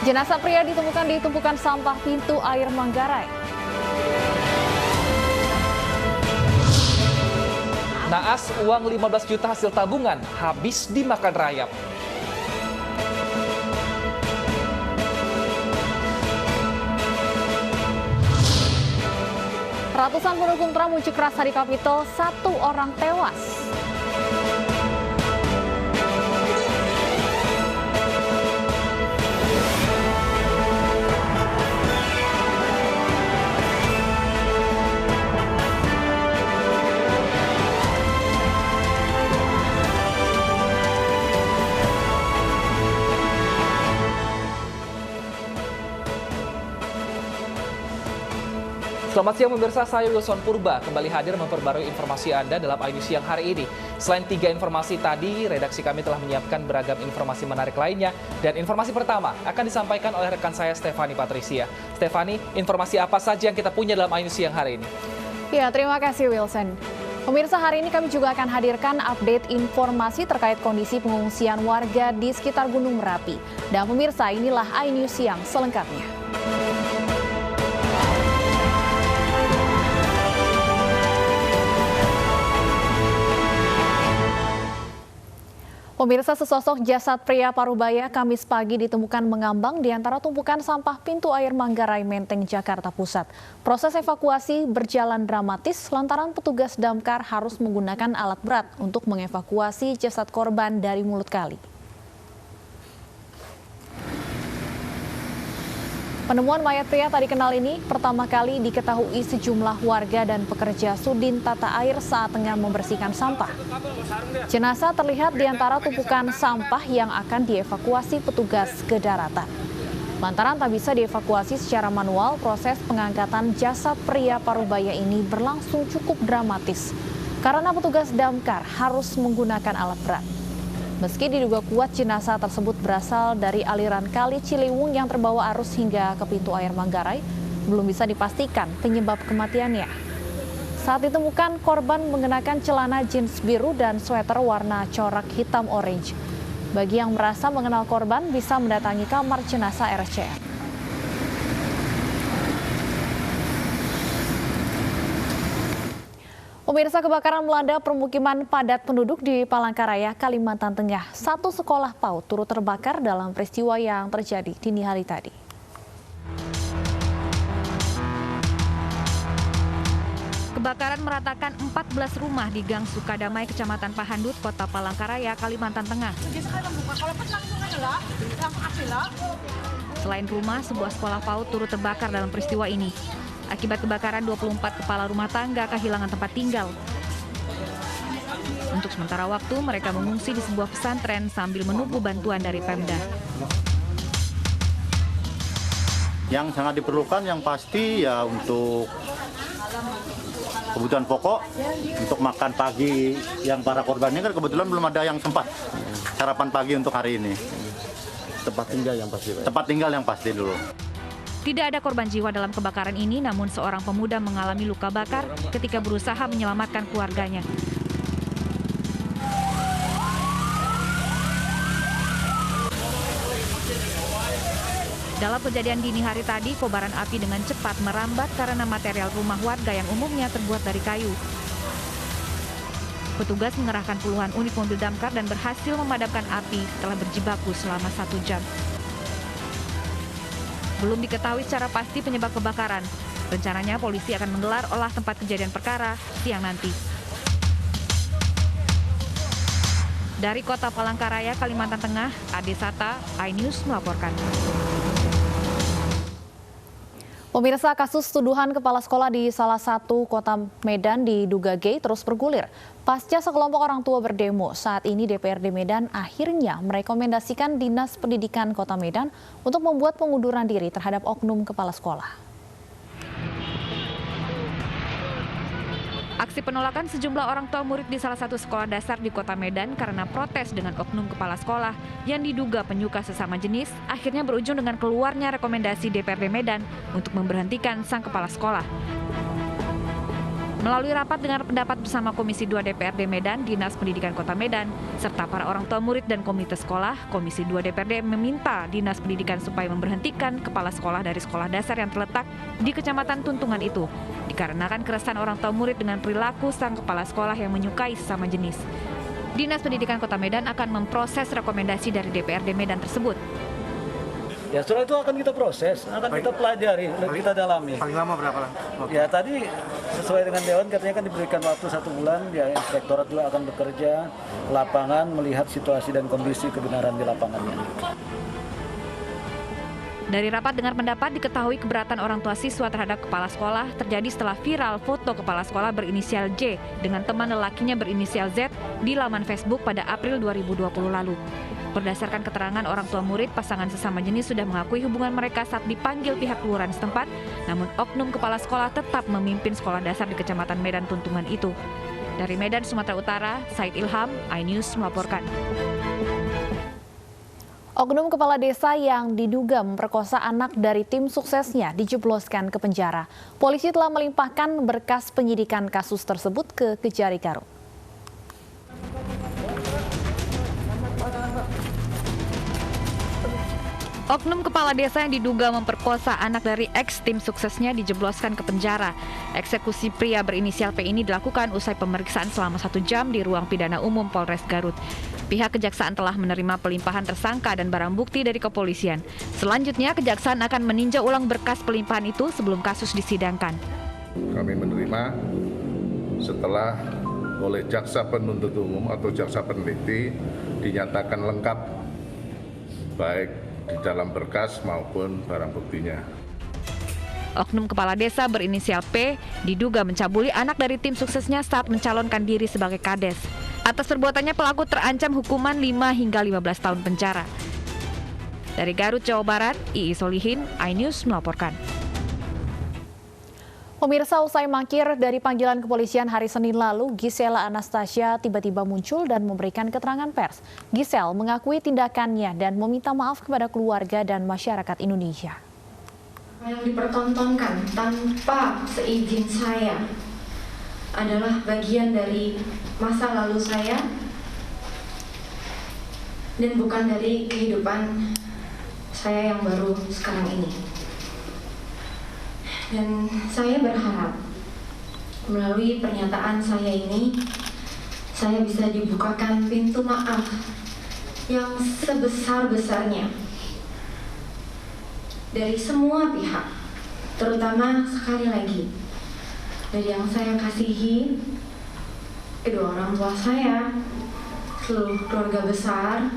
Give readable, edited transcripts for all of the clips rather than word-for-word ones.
Jenazah pria ditemukan di tumpukan sampah pintu air Manggarai. Naas uang 15 juta hasil tabungan habis dimakan rayap. Ratusan pendukung Trump unjuk rasa di Kapitol, 1 orang tewas. Selamat siang pemirsa, saya Wilson Purba kembali hadir memperbarui informasi Anda dalam iNews Siang hari ini. Selain 3 informasi tadi, redaksi kami telah menyiapkan beragam informasi menarik lainnya. Dan informasi pertama akan disampaikan oleh rekan saya Stefani Patricia. Stefani, informasi apa saja yang kita punya dalam iNews Siang hari ini? Ya, terima kasih Wilson. Pemirsa, hari ini kami juga akan hadirkan update informasi terkait kondisi pengungsian warga di sekitar Gunung Merapi. Dan pemirsa, inilah iNews Siang selengkapnya. Pemirsa, sesosok jasad pria parubaya Kamis pagi ditemukan mengambang di antara tumpukan sampah pintu air Manggarai, Menteng, Jakarta Pusat. Proses evakuasi berjalan dramatis lantaran petugas damkar harus menggunakan alat berat untuk mengevakuasi jasad korban dari mulut kali. Penemuan mayat pria tak dikenal ini pertama kali diketahui sejumlah warga dan pekerja Sudin Tata Air saat tengah membersihkan sampah. Jenazah terlihat di antara tumpukan sampah yang akan dievakuasi petugas ke daratan. Lantaran tak bisa dievakuasi secara manual, proses pengangkatan jasad pria parubaya ini berlangsung cukup dramatis karena petugas damkar harus menggunakan alat berat. Meski diduga kuat jenazah tersebut berasal dari aliran Kali Ciliwung yang terbawa arus hingga ke pintu air Manggarai, belum bisa dipastikan penyebab kematiannya. Saat ditemukan, korban mengenakan celana jeans biru dan sweater warna corak hitam orange. Bagi yang merasa mengenal korban, bisa mendatangi kamar jenazah RSCM. Pemirsa, kebakaran melanda permukiman padat penduduk di Palangkaraya, Kalimantan Tengah. 1 sekolah PAUD turut terbakar dalam peristiwa yang terjadi dini hari tadi. Kebakaran meratakan 14 rumah di Gang Sukadamai, Kecamatan Pahandut, Kota Palangkaraya, Kalimantan Tengah. Selain rumah, sebuah sekolah PAUD turut terbakar dalam peristiwa ini. Akibat kebakaran, 24 kepala rumah tangga kehilangan tempat tinggal. Untuk sementara waktu, mereka mengungsi di sebuah pesantren sambil menunggu bantuan dari Pemda. Yang sangat diperlukan yang pasti ya untuk kebutuhan pokok, untuk makan pagi yang para korbannya kan kebetulan belum ada yang sempat sarapan pagi untuk hari ini. Tempat tinggal yang pasti, Pak. Tempat tinggal yang pasti dulu. Tidak ada korban jiwa dalam kebakaran ini, namun seorang pemuda mengalami luka bakar ketika berusaha menyelamatkan keluarganya. Dalam kejadian dini hari tadi, kobaran api dengan cepat merambat karena material rumah warga yang umumnya terbuat dari kayu. Petugas mengerahkan puluhan unit mobil damkar dan berhasil memadamkan api setelah berjibaku selama 1 jam. Belum diketahui secara pasti penyebab kebakaran. Rencananya polisi akan menggelar olah tempat kejadian perkara siang nanti. Dari Kota Palangkaraya, Kalimantan Tengah, Ade Sata, iNews melaporkan. Pemirsa, kasus tuduhan kepala sekolah di salah satu kota Medan diduga gay terus bergulir. Pasca sekelompok orang tua berdemo, saat ini DPRD Medan akhirnya merekomendasikan Dinas Pendidikan Kota Medan untuk membuat pengunduran diri terhadap oknum kepala sekolah. Aksi penolakan sejumlah orang tua murid di salah satu sekolah dasar di Kota Medan karena protes dengan oknum kepala sekolah yang diduga penyuka sesama jenis akhirnya berujung dengan keluarnya rekomendasi DPRD Medan untuk memberhentikan sang kepala sekolah. Melalui rapat dengar pendapat bersama Komisi 2 DPRD Medan, Dinas Pendidikan Kota Medan, serta para orang tua murid dan komite sekolah, Komisi 2 DPRD meminta Dinas Pendidikan supaya memberhentikan kepala sekolah dari sekolah dasar yang terletak di Kecamatan Tuntungan itu, dikarenakan keresahan orang tua murid dengan perilaku sang kepala sekolah yang menyukai sesama jenis. Dinas Pendidikan Kota Medan akan memproses rekomendasi dari DPRD Medan tersebut. Ya setelah itu akan kita proses, akan kita pelajari, kita dalami. Paling lama berapa lama? Ya tadi sesuai dengan Dewan katanya kan diberikan waktu 1 bulan, ya inspektorat juga akan bekerja lapangan melihat situasi dan kondisi kebenaran di lapangannya. Dari rapat dengar pendapat diketahui keberatan orang tua siswa terhadap kepala sekolah terjadi setelah viral foto kepala sekolah berinisial J dengan teman lelakinya berinisial Z di laman Facebook pada April 2020 lalu. Berdasarkan keterangan orang tua murid, pasangan sesama jenis sudah mengakui hubungan mereka saat dipanggil pihak kelurahan setempat, namun oknum kepala sekolah tetap memimpin sekolah dasar di Kecamatan Medan Tuntungan itu. Dari Medan, Sumatera Utara, Said Ilham, iNews melaporkan. Oknum kepala desa yang diduga memperkosa anak dari tim suksesnya dijebloskan ke penjara. Polisi telah melimpahkan berkas penyidikan kasus tersebut ke Kejari Garut. Oknum kepala desa yang diduga memperkosa anak dari ex tim suksesnya dijebloskan ke penjara. Eksekusi pria berinisial P ini dilakukan usai pemeriksaan selama 1 jam di ruang pidana umum Polres Garut. Pihak kejaksaan telah menerima pelimpahan tersangka dan barang bukti dari kepolisian. Selanjutnya, kejaksaan akan meninjau ulang berkas pelimpahan itu sebelum kasus disidangkan. Kami menerima setelah oleh jaksa penuntut umum atau jaksa peneliti dinyatakan lengkap, baik di dalam berkas maupun barang buktinya. Oknum kepala desa berinisial P diduga mencabuli anak dari tim suksesnya saat mencalonkan diri sebagai kades. Atas perbuatannya pelaku terancam hukuman 5 hingga 15 tahun penjara. Dari Garut, Jawa Barat, Ii Solihin, iNews melaporkan. Pemirsa, usai mangkir dari panggilan kepolisian hari Senin lalu, Gisela Anastasia tiba-tiba muncul dan memberikan keterangan pers. Gisel mengakui tindakannya dan meminta maaf kepada keluarga dan masyarakat Indonesia. Yang dipertontonkan tanpa seizin saya adalah bagian dari masa lalu saya dan bukan dari kehidupan saya yang baru sekarang ini. Dan saya berharap melalui pernyataan saya ini, saya bisa dibukakan pintu maaf yang sebesar-besarnya dari semua pihak, terutama sekali lagi dari yang saya kasihi, kedua orang tua saya, seluruh keluarga besar,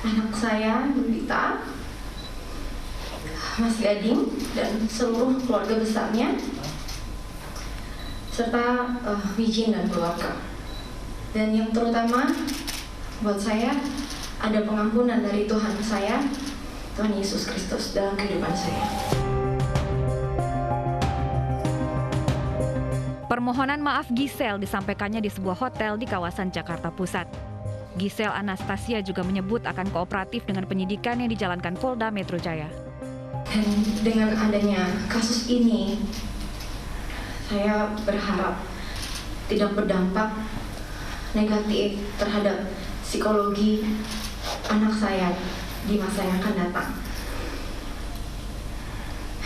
anak saya, Yudita, Mas Gading, dan seluruh keluarga besarnya, serta Wijin dan keluarga. Dan yang terutama buat saya, ada pengampunan dari Tuhan saya, Tuhan Yesus Kristus dalam kehidupan saya. Permohonan maaf Gisel disampaikannya di sebuah hotel di kawasan Jakarta Pusat. Gisel Anastasia juga menyebut akan kooperatif dengan penyidikan yang dijalankan Polda Metro Jaya. Dan dengan adanya kasus ini, saya berharap tidak berdampak negatif terhadap psikologi anak saya di masa yang akan datang.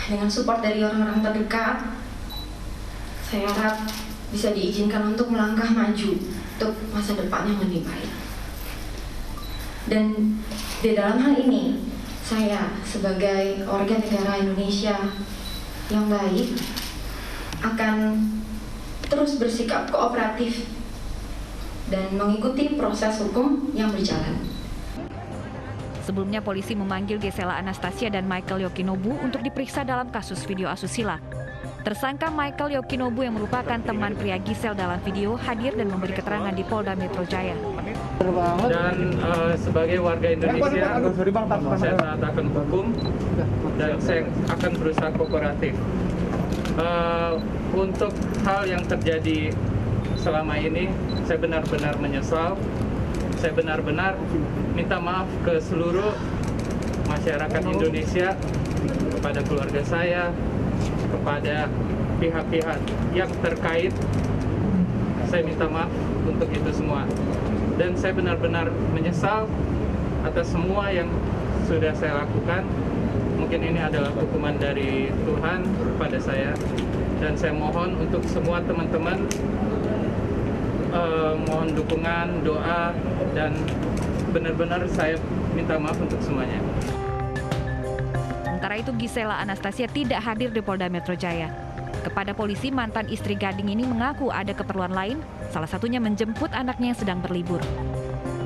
Dengan support dari orang-orang terdekat, saya harap bisa diizinkan untuk melangkah maju untuk masa depan yang lebih baik. Dan di dalam hal ini, saya sebagai warga negara Indonesia yang baik akan terus bersikap kooperatif dan mengikuti proses hukum yang berjalan. Sebelumnya polisi memanggil Gisela Anastasia dan Michael Yokinobu untuk diperiksa dalam kasus video asusila. Tersangka Michael Yokinobu yang merupakan teman pria Gisel dalam video hadir dan memberi keterangan di Polda Metro Jaya. Dan sebagai warga Indonesia, saya taat akan hukum dan saya akan berusaha kooperatif. Untuk hal yang terjadi selama ini, saya benar-benar menyesal. Saya benar-benar minta maaf ke seluruh masyarakat Indonesia, kepada keluarga saya, kepada pihak-pihak yang terkait, saya minta maaf untuk itu semua. Dan saya benar-benar menyesal atas semua yang sudah saya lakukan. Mungkin ini adalah hukuman dari Tuhan kepada saya. Dan saya mohon untuk semua teman-teman, mohon dukungan, doa, dan benar-benar saya minta maaf untuk semuanya. Sementara itu Gisela Anastasia tidak hadir di Polda Metro Jaya. Kepada polisi, mantan istri Gading ini mengaku ada keperluan lain, salah satunya menjemput anaknya yang sedang berlibur.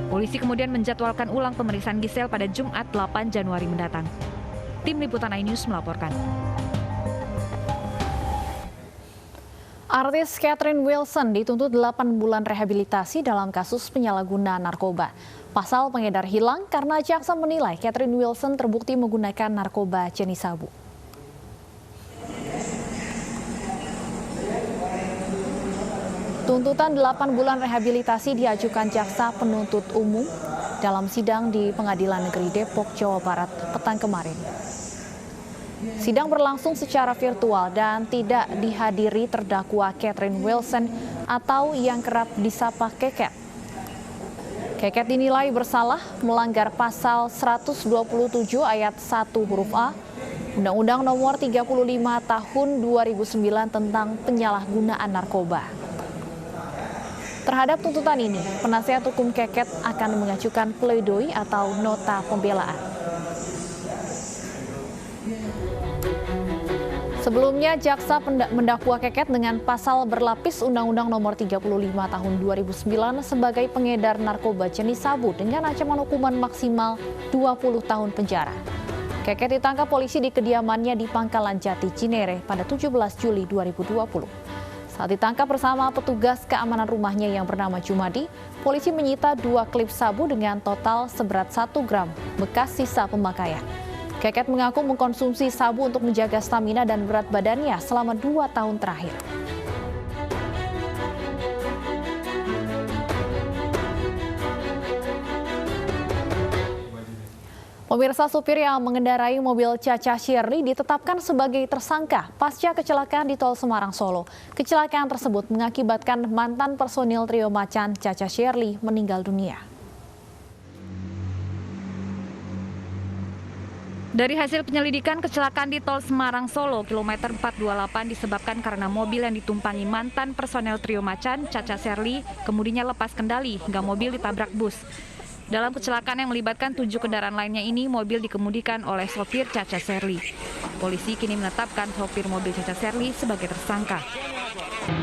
Polisi kemudian menjadwalkan ulang pemeriksaan Gisel pada Jumat 8 Januari mendatang. Tim Liputan iNews melaporkan. Artis Catherine Wilson dituntut 8 bulan rehabilitasi dalam kasus penyalahgunaan narkoba. Pasal pengedar hilang karena jaksa menilai Catherine Wilson terbukti menggunakan narkoba jenis sabu. Tuntutan 8 bulan rehabilitasi diajukan jaksa penuntut umum dalam sidang di Pengadilan Negeri Depok, Jawa Barat petang kemarin. Sidang berlangsung secara virtual dan tidak dihadiri terdakwa Catherine Wilson atau yang kerap disapa Keket. Keket dinilai bersalah melanggar pasal 127 ayat 1 huruf A Undang-Undang Nomor 35 Tahun 2009 tentang penyalahgunaan narkoba. Terhadap tuntutan ini, penasihat hukum Keket akan mengajukan pledoi atau nota pembelaan. Sebelumnya, jaksa mendakwa Keket dengan pasal berlapis Undang-Undang Nomor 35 Tahun 2009 sebagai pengedar narkoba jenis sabu dengan ancaman hukuman maksimal 20 tahun penjara. Keket ditangkap polisi di kediamannya di Pangkalan Jati, Cinere pada 17 Juli 2020. Saat ditangkap bersama petugas keamanan rumahnya yang bernama Jumadi, polisi menyita 2 klip sabu dengan total seberat 1 gram bekas sisa pemakaian. Keket mengaku mengkonsumsi sabu untuk menjaga stamina dan berat badannya selama 2 tahun terakhir. Pemirsa, supir yang mengendarai mobil Caca Shirley ditetapkan sebagai tersangka pasca kecelakaan di Tol Semarang Solo. Kecelakaan tersebut mengakibatkan mantan personil trio macan Caca Shirley meninggal dunia. Dari hasil penyelidikan, kecelakaan di Tol Semarang Solo kilometer 428 disebabkan karena mobil yang ditumpangi mantan personel trio macan Caca Shirley kemudinya lepas kendali hingga mobil ditabrak bus. Dalam kecelakaan yang melibatkan 7 kendaraan lainnya ini, mobil dikemudikan oleh sopir Caca Shirley. Polisi kini menetapkan sopir mobil Caca Shirley sebagai tersangka.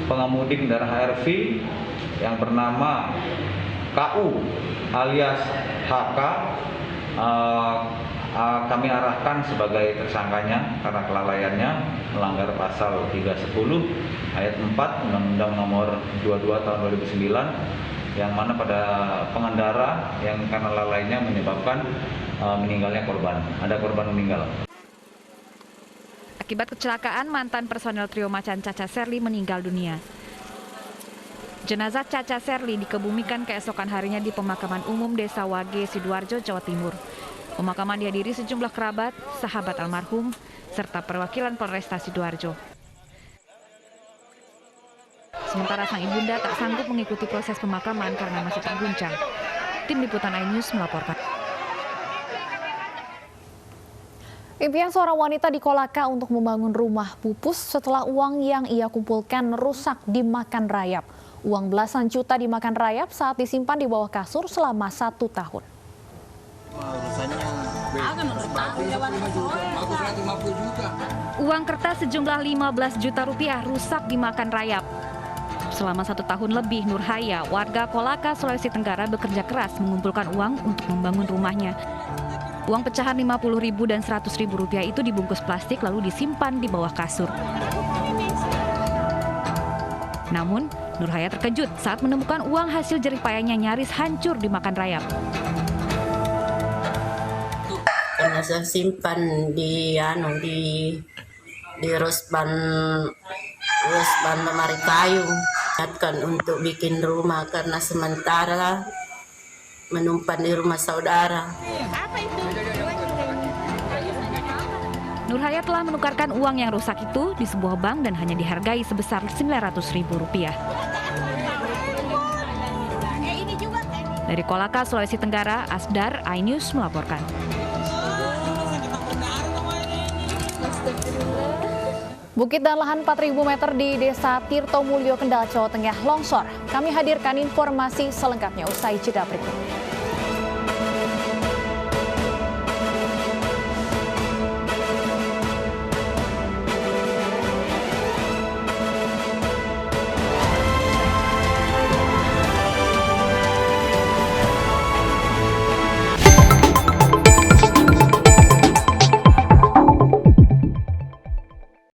Pengemudi kendaraan HRV yang bernama KU alias HK kami arahkan sebagai tersangkanya karena kelalaiannya melanggar pasal 310 ayat 4 Undang-Undang Nomor 22 Tahun 2009 yang mana pada pengendara yang karena lalainya menyebabkan meninggalnya korban. Ada korban meninggal. Akibat kecelakaan, mantan personel trio macan Caca Shirley meninggal dunia. Jenazah Caca Shirley dikebumikan keesokan harinya di pemakaman umum Desa Wage, Sidoarjo, Jawa Timur. Pemakaman dihadiri sejumlah kerabat, sahabat almarhum, serta perwakilan Polresta Sidoarjo. Sementara sang ibunda tak sanggup mengikuti proses pemakaman karena masih terguncang. Tim Liputan iNews melaporkan. Impian seorang wanita di Kolaka untuk membangun rumah pupus setelah uang yang ia kumpulkan rusak dimakan rayap. Uang belasan juta dimakan rayap saat disimpan di bawah kasur selama 1 tahun. Uang kertas sejumlah 15 juta rupiah rusak dimakan rayap. Selama 1 tahun lebih, Nurhaya, warga Kolaka, Sulawesi Tenggara bekerja keras mengumpulkan uang untuk membangun rumahnya. Uang pecahan Rp50.000 dan Rp100.000 itu dibungkus plastik lalu disimpan di bawah kasur. Namun, Nurhaya terkejut saat menemukan uang hasil jerih payahnya nyaris hancur dimakan rayap. Karena saya simpan di rosban lemari kayu. Untuk bikin rumah karena sementara menumpan di rumah saudara. Nurhayat telah menukarkan uang yang rusak itu di sebuah bank dan hanya dihargai sebesar Rp900.000. Dari Kolaka, Sulawesi Tenggara, Asdar, iNews melaporkan. Bukit dan lahan 4.000 meter di Desa Tirtomulyo, Kendal, Jawa Tengah longsor. Kami hadirkan informasi selengkapnya usai jeda berikut.